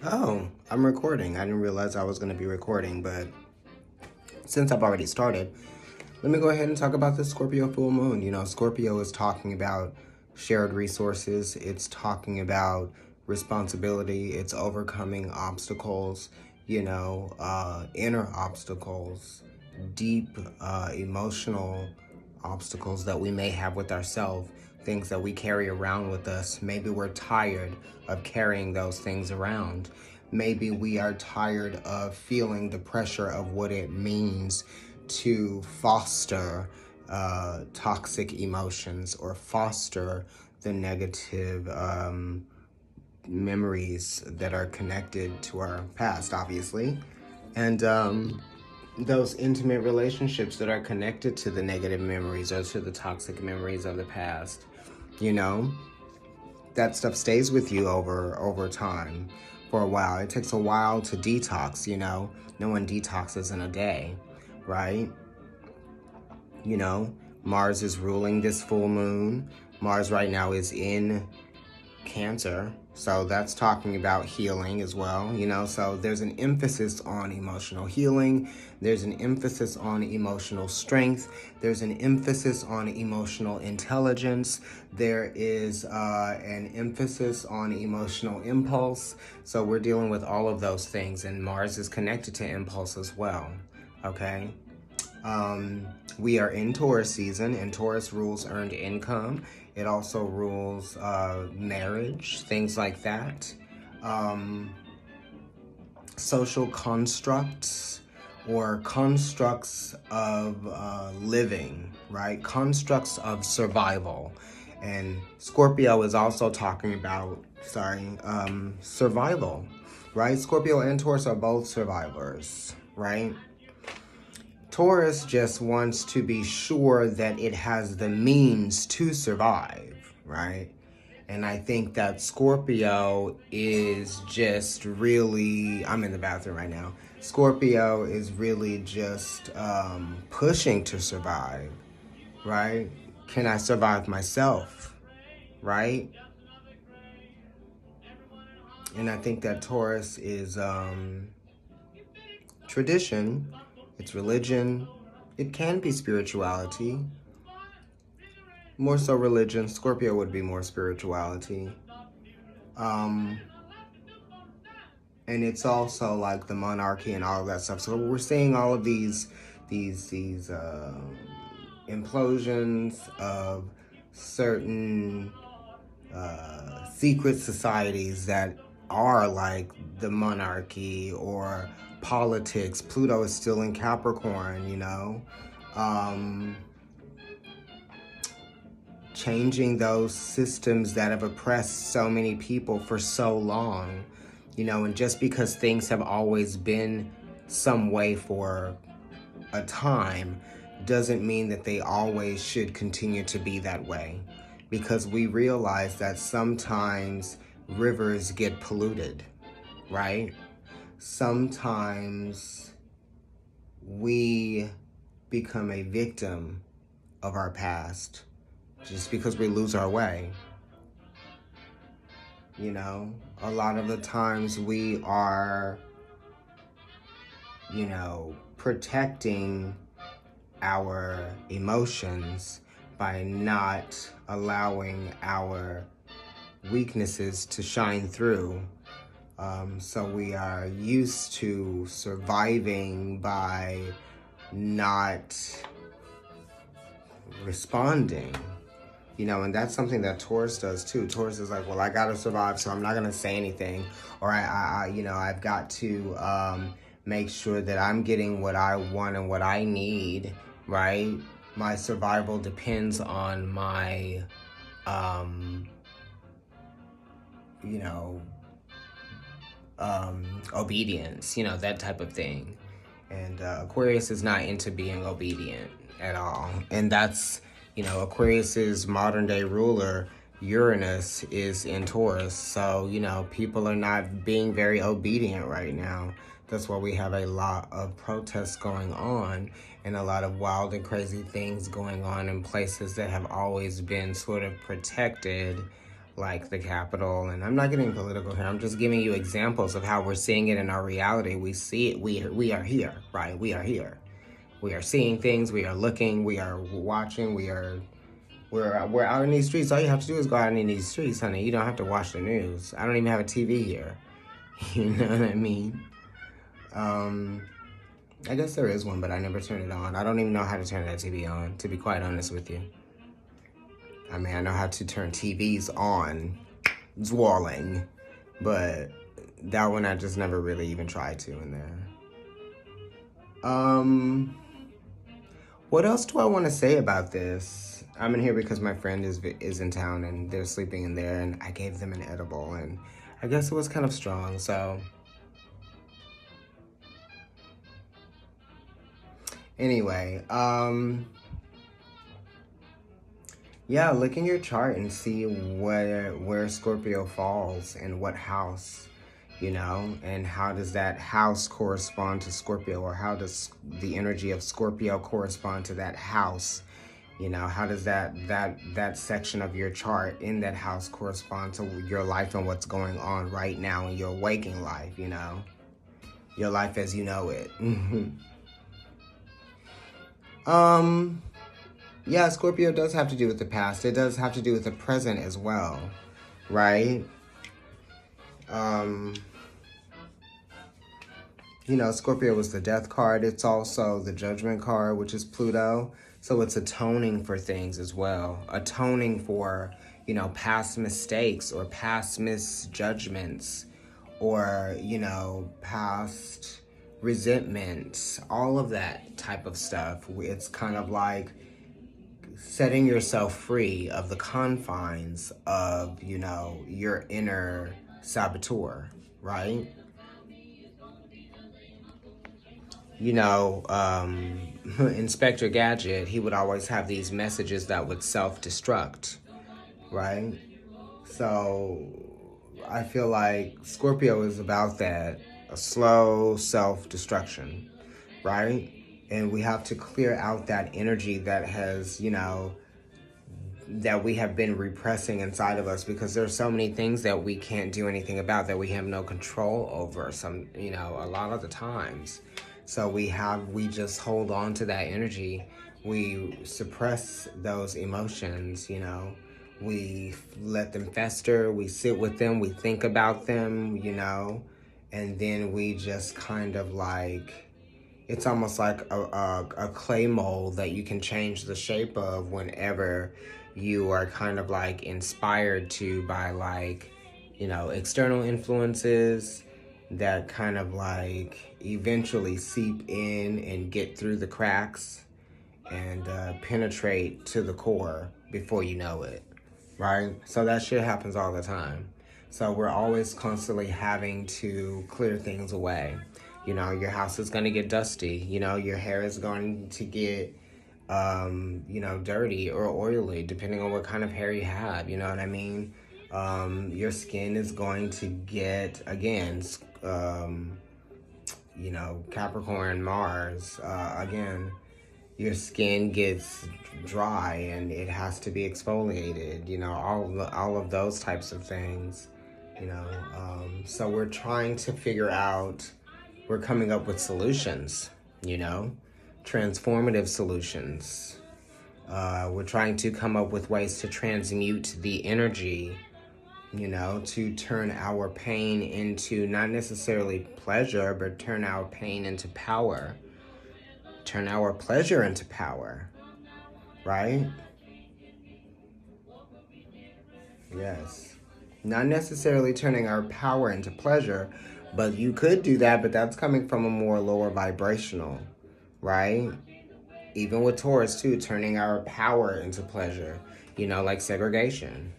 Oh, I'm recording. I didn't realize I was going to be recording, but since I've already started, let me go ahead and talk about the Scorpio full moon. You know, Scorpio is talking about shared resources, it's talking about responsibility, it's overcoming obstacles, inner obstacles, deep emotional obstacles that we may have with ourselves, things that we carry around with us. Maybe we're tired of carrying those things around. Maybe we are tired of feeling the pressure of what it means to foster toxic emotions or foster the negative memories that are connected to our past, obviously. And those intimate relationships that are connected to the negative memories or to the toxic memories of the past, you know, that stuff stays with you over time for a while. It takes a while to detox, no one detoxes in a day, right? Mars is ruling this full moon. Mars right now is in Cancer, so that's talking about healing as well, so there's an emphasis on emotional healing, there's an emphasis on emotional strength, there's an emphasis on emotional intelligence, there is an emphasis on emotional impulse. So we're dealing with all of those things, and Mars is connected to impulse as well. Okay. We are in Taurus season, and Taurus rules earned income. It also rules marriage, things like that. Social constructs or constructs of living, right? Constructs of survival. And Scorpio is also talking about, survival, right? Scorpio and Taurus are both survivors, right? Taurus just wants to be sure that it has the means to survive, right? And I think that Scorpio is just really, I'm in the bathroom right now. Scorpio is really just pushing to survive, right? Can I survive myself, right? And I think that Taurus is tradition. It's religion. It can be spirituality. More so religion. Scorpio would be more spirituality. And it's also like the monarchy and all of that stuff. So we're seeing all of these implosions of certain secret societies that are like the monarchy or politics. Pluto is still in Capricorn, changing those systems that have oppressed so many people for so long, and just because things have always been some way for a time doesn't mean that they always should continue to be that way, because we realize that sometimes rivers get polluted, right? Sometimes we become a victim of our past just because we lose our way. A lot of the times we are, protecting our emotions by not allowing our weaknesses to shine through. So we are used to surviving by not responding, and that's something that Taurus does too. Taurus is like, well, I gotta survive, so I'm not gonna say anything, or I've got to make sure that I'm getting what I want and what I need, right? My survival depends on my, obedience, that type of thing. And Aquarius is not into being obedient at all. And that's, Aquarius's modern day ruler, Uranus, is in Taurus. So, people are not being very obedient right now. That's why we have a lot of protests going on and a lot of wild and crazy things going on in places that have always been sort of protected like the Capitol. And I'm not getting political here. I'm just giving you examples of how we're seeing it in our reality. We see it. We are here, right? We are here. We are seeing things. We are looking. We are watching. We're out in these streets. All you have to do is go out in these streets, honey. You don't have to watch the news. I don't even have a TV here. You know what I mean? I guess there is one, but I never turn it on. I don't even know how to turn that TV on, to be quite honest with you. I mean, I know how to turn TVs on, zwalling, but that one I just never really even tried to in there. What else do I want to say about this? I'm in here because my friend is in town and they're sleeping in there, and I gave them an edible, and I guess it was kind of strong, so. Anyway, yeah, look in your chart and see where Scorpio falls and what house, you know, and how does that house correspond to Scorpio, or how does the energy of Scorpio correspond to that house? You know, how does that section of your chart in that house correspond to your life and what's going on right now in your waking life, you know? Your life as you know it. Yeah, Scorpio does have to do with the past. It does have to do with the present as well, right? You know, Scorpio was the death card. It's also the judgment card, which is Pluto. So it's atoning for things as well. Atoning for, you know, past mistakes or past misjudgments, or, you know, past resentments, all of that type of stuff. It's kind of like setting yourself free of the confines of, you know, your inner saboteur, right? You know, Inspector Gadget, he would always have these messages that would self-destruct, right? So I feel like Scorpio is about that, a slow self-destruction, right? And we have to clear out that energy that has, you know, that we have been repressing inside of us, because there's so many things that we can't do anything about, that we have no control over, some, you know, a lot of the times. So we just hold on to that energy. We suppress those emotions, you know. We let them fester, we sit with them, we think about them, you know, and then we just kind of like, it's almost like a clay mold that you can change the shape of whenever you are kind of like inspired to by, like, you know, external influences that kind of like eventually seep in and get through the cracks and penetrate to the core before you know it, right? So that shit happens all the time. So we're always constantly having to clear things away. You know, your house is going to get dusty. You know, your hair is going to get, you know, dirty or oily, depending on what kind of hair you have. You know what I mean? Your skin is going to get, again, you know, Capricorn, Mars, again, your skin gets dry and it has to be exfoliated, you know, all of those types of things, you know. So we're trying to figure out, we're coming up with solutions, you know, transformative solutions. We're trying to come up with ways to transmute the energy, you know, to turn our pain into not necessarily pleasure, but turn our pain into power. Turn our pleasure into power, right? Yes. Not necessarily turning our power into pleasure, but you could do that, but that's coming from a more lower vibrational, right? Even with Taurus too, turning our power into pleasure, you know, like segregation,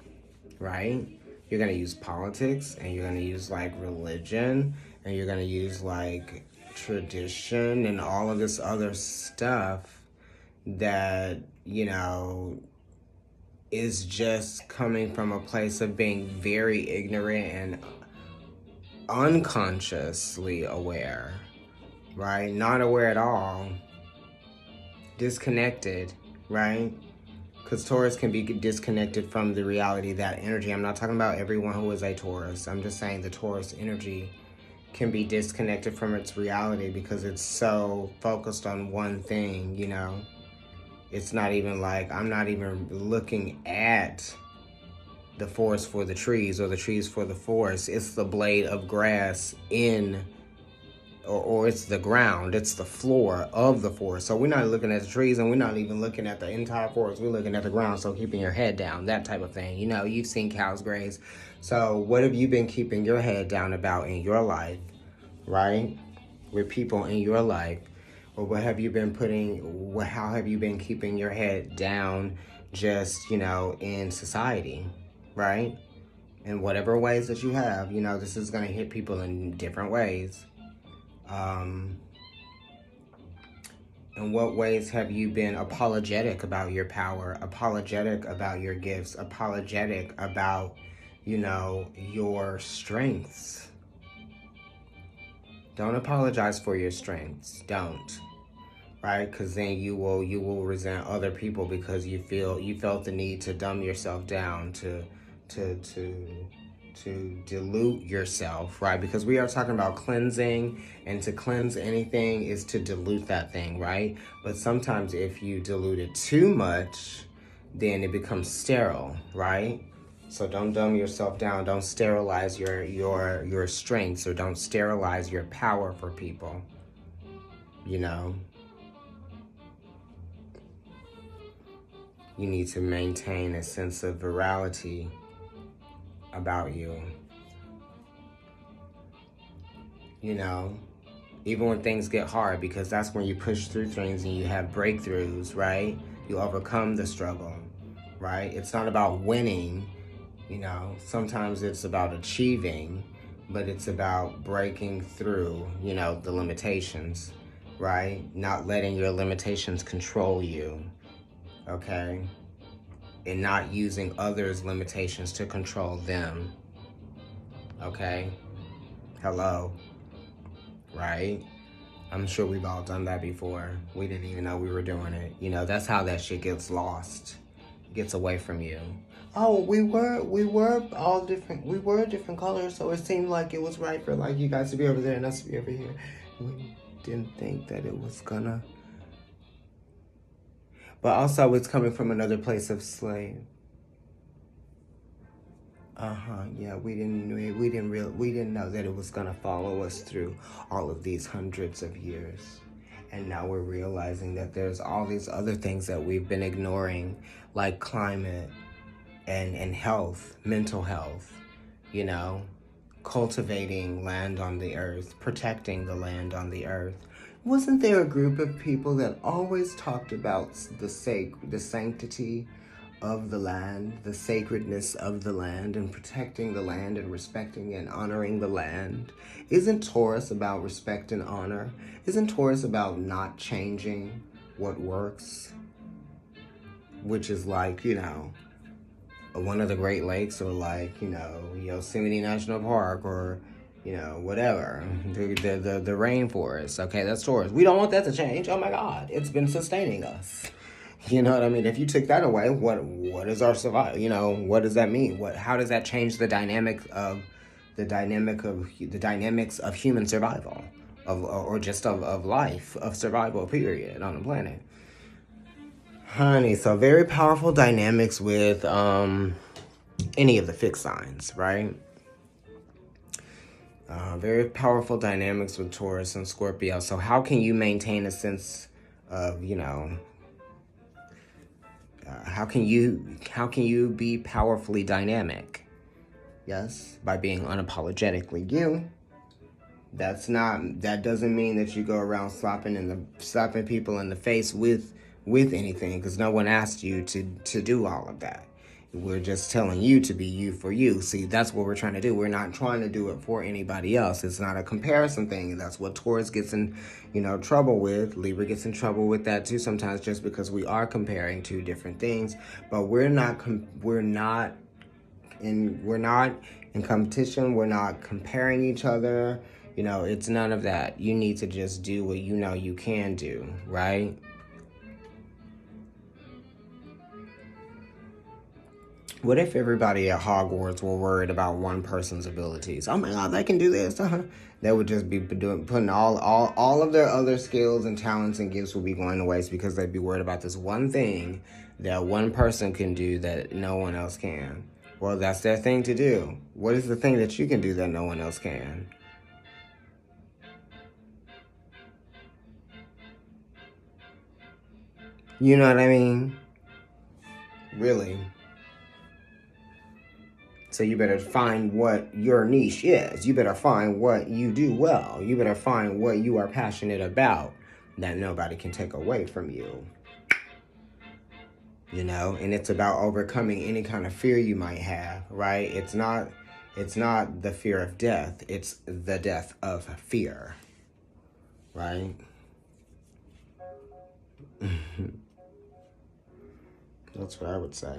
right? You're going to use politics, and you're going to use like religion, and you're going to use like tradition and all of this other stuff that, you know, is just coming from a place of being very ignorant and unconsciously aware, right? Not aware at all, disconnected, right? Because Taurus can be disconnected from the reality, that energy. I'm not talking about everyone who is a Taurus. I'm just saying the Taurus energy can be disconnected from its reality because it's so focused on one thing, you know. It's not even like, I'm not even looking at the forest for the trees or the trees for the forest. It's the blade of grass in, or it's the ground, it's the floor of the forest. So we're not looking at the trees, and we're not even looking at the entire forest. We're looking at the ground, so keeping your head down, that type of thing. You know, you've seen cows graze. So what have you been keeping your head down about in your life, right? With people in your life? Or what have you been how have you been keeping your head down just, you know, in society, right? In whatever ways that you have, you know, this is going to hit people in different ways. In what ways have you been apologetic about your power, apologetic about your gifts, apologetic about, you know, your strengths? Don't apologize for your strengths. Don't. Right? Because then you will resent other people because you felt the need to dumb yourself down, to dilute yourself, right? Because we are talking about cleansing, and to cleanse anything is to dilute that thing, right? But sometimes if you dilute it too much, then it becomes sterile, right? So don't dumb yourself down. Don't sterilize your strengths, or don't sterilize your power for people, you know? You need to maintain a sense of virality about you. You know, even when things get hard, because that's when you push through things and you have breakthroughs, right? You overcome the struggle, right? It's not about winning, you know. Sometimes it's about achieving, but it's about breaking through, you know, the limitations, right? Not letting your limitations control you. Okay, and not using others' limitations to control them. Okay, hello, right? I'm sure we've all done that before. We didn't even know we were doing it. You know, that's how that shit gets lost, gets away from you. Oh, we were all different. We were different colors, so it seemed like it was right for like you guys to be over there and us to be over here. We didn't think that it was gonna. But also, it's coming from another place of slave. Yeah, we didn't know that it was gonna follow us through all of these hundreds of years. And now we're realizing that there's all these other things that we've been ignoring, like climate and health, mental health, you know, cultivating land on the earth, protecting the land on the earth. Wasn't there a group of people that always talked about the sanctity of the land, the sacredness of the land, and protecting the land and respecting and honoring the land? Isn't Taurus about respect and honor? Isn't Taurus about not changing what works? Which is like, you know, one of the Great Lakes, or like, you know, Yosemite National Park, or, you know, whatever, the rainforest. Okay, that's Taurus. We don't want that to change. Oh my God, it's been sustaining us. You know what I mean? If you took that away, what is our survival? You know, what does that mean? How does that change the dynamics of human survival, or just of life, of survival period on the planet? Honey, so very powerful dynamics with any of the fixed signs, right? Very powerful dynamics with Taurus and Scorpio. So how can you maintain a sense of, you know, how can you be powerfully dynamic? Yes, by being unapologetically you. That doesn't mean that you go around slapping people in the face with anything, because no one asked you to do all of that. We're just telling you to be you for you. See, that's what we're trying to do. We're not trying to do it for anybody else. It's not a comparison thing. That's what Taurus gets in, you know, trouble with. Libra gets in trouble with that too sometimes, just because we are comparing two different things. But we're not in competition. We're not comparing each other. You know, it's none of that. You need to just do what you know you can do, right? What if everybody at Hogwarts were worried about one person's abilities? Oh my God, they can do this. They would just be putting all of their other skills and talents and gifts would be going to waste because they'd be worried about this one thing that one person can do that no one else can. Well, that's their thing to do. What is the thing that you can do that no one else can? You know what I mean? Really. So you better find what your niche is. You better find what you do well. You better find what you are passionate about that nobody can take away from you. You know, and it's about overcoming any kind of fear you might have, right? It's not the fear of death. It's the death of fear, right? That's what I would say.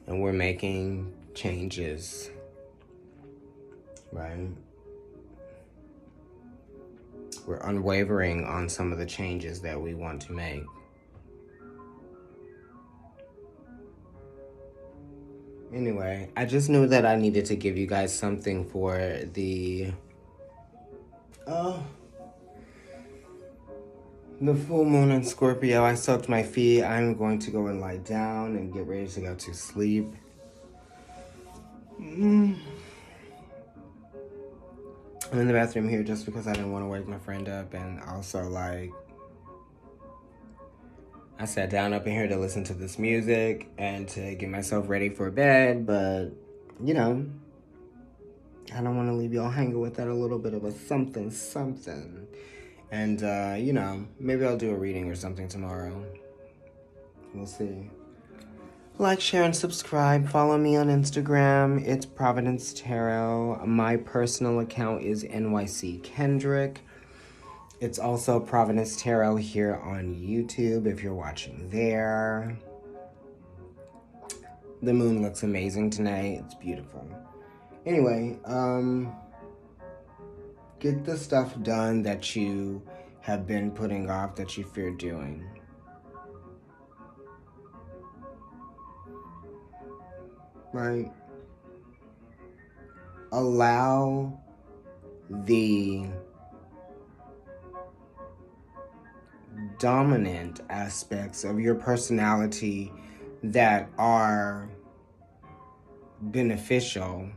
And we're making changes, right? We're unwavering on some of the changes that we want to make. Anyway, I just knew that I needed to give you guys something for the full moon in Scorpio. I soaked my feet. I'm going to go and lie down and get ready to go to sleep. I'm in the bathroom here just because I didn't want to wake my friend up, and also like I sat down up in here to listen to this music and to get myself ready for bed, but you know, I don't want to leave y'all hanging with that a little bit of a something. And you know, maybe I'll do a reading or something tomorrow. We'll see. Like, share, and subscribe. Follow me on Instagram. It's Providence Tarot. My personal account is NYC Kendrick. It's also Providence Tarot here on YouTube if you're watching there. The moon looks amazing tonight. It's beautiful. Anyway, get the stuff done that you have been putting off, that you fear doing. Right? Allow the dominant aspects of your personality that are beneficial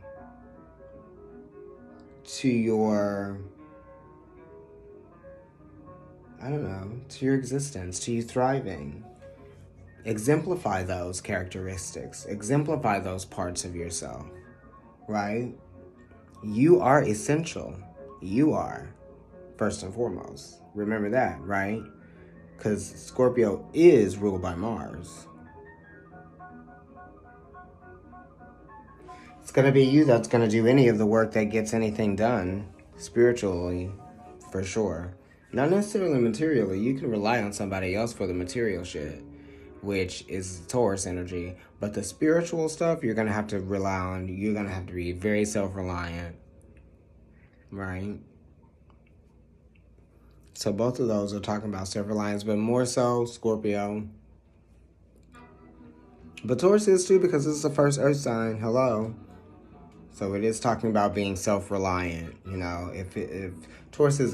to your, I don't know, to your existence, to you thriving. Exemplify those characteristics. Exemplify those parts of yourself, right? You are essential. You are, first and foremost. Remember that, right? Because Scorpio is ruled by Mars. It's going to be you that's going to do any of the work that gets anything done spiritually, for sure. Not necessarily materially. You can rely on somebody else for the material shit, which is Taurus energy. But the spiritual stuff, you're going to have to rely on. You're going to have to be very self-reliant, right? So both of those are talking about self-reliance, but more so Scorpio. But Taurus is too, because this is the first earth sign. Hello. So it is talking about being self-reliant. You know, if Taurus is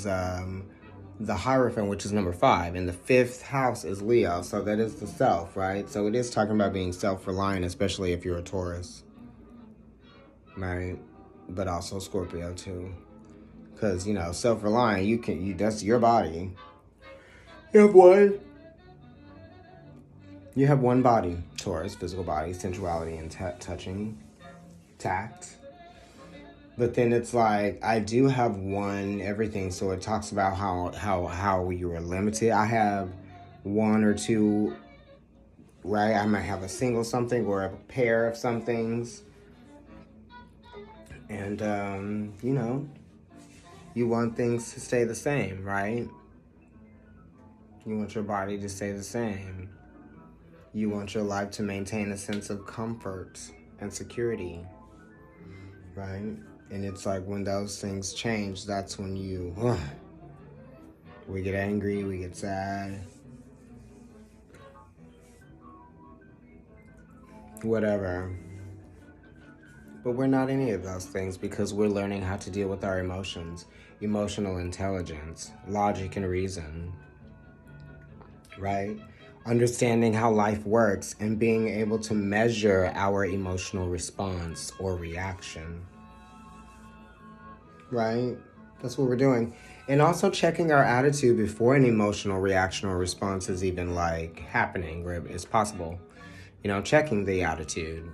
the Hierophant, which is number 5, and the 5th house is Leo, so that is the self, right? So it is talking about being self-reliant, especially if you're a Taurus, right? But also Scorpio too, because you know, self-reliant, that's your body. You have one body, Taurus, physical body, sensuality, and touching, tact. But then it's like, I do have one everything, so it talks about how you are limited. I have one or two, right? I might have a single something or a pair of some things. And, you know, you want things to stay the same, right? You want your body to stay the same. You want your life to maintain a sense of comfort and security, right? And it's like when those things change, that's when we get angry, we get sad. whatever. But we're not any of those things because we're learning how to deal with our emotions, emotional intelligence, logic and reason, right? Understanding how life works and being able to measure our emotional response or reaction, right? That's what we're doing. And also checking our attitude before an emotional reaction or response is even like happening or it's possible. You know, checking the attitude.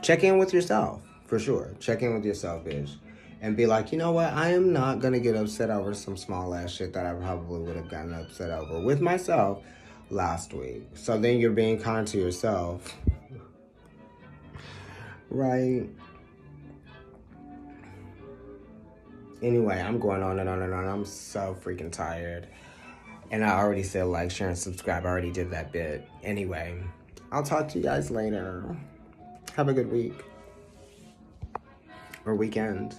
Check in with yourself, for sure. Check in with yourself, bitch. And be like, you know what? I am not going to get upset over some small ass shit that I probably would have gotten upset over with myself last week. So then you're being kind to yourself. Right? Anyway, I'm going on and on and on. I'm so freaking tired. And I already said like, share, and subscribe. I already did that bit. Anyway, I'll talk to you guys later. Have a good week. Or weekend.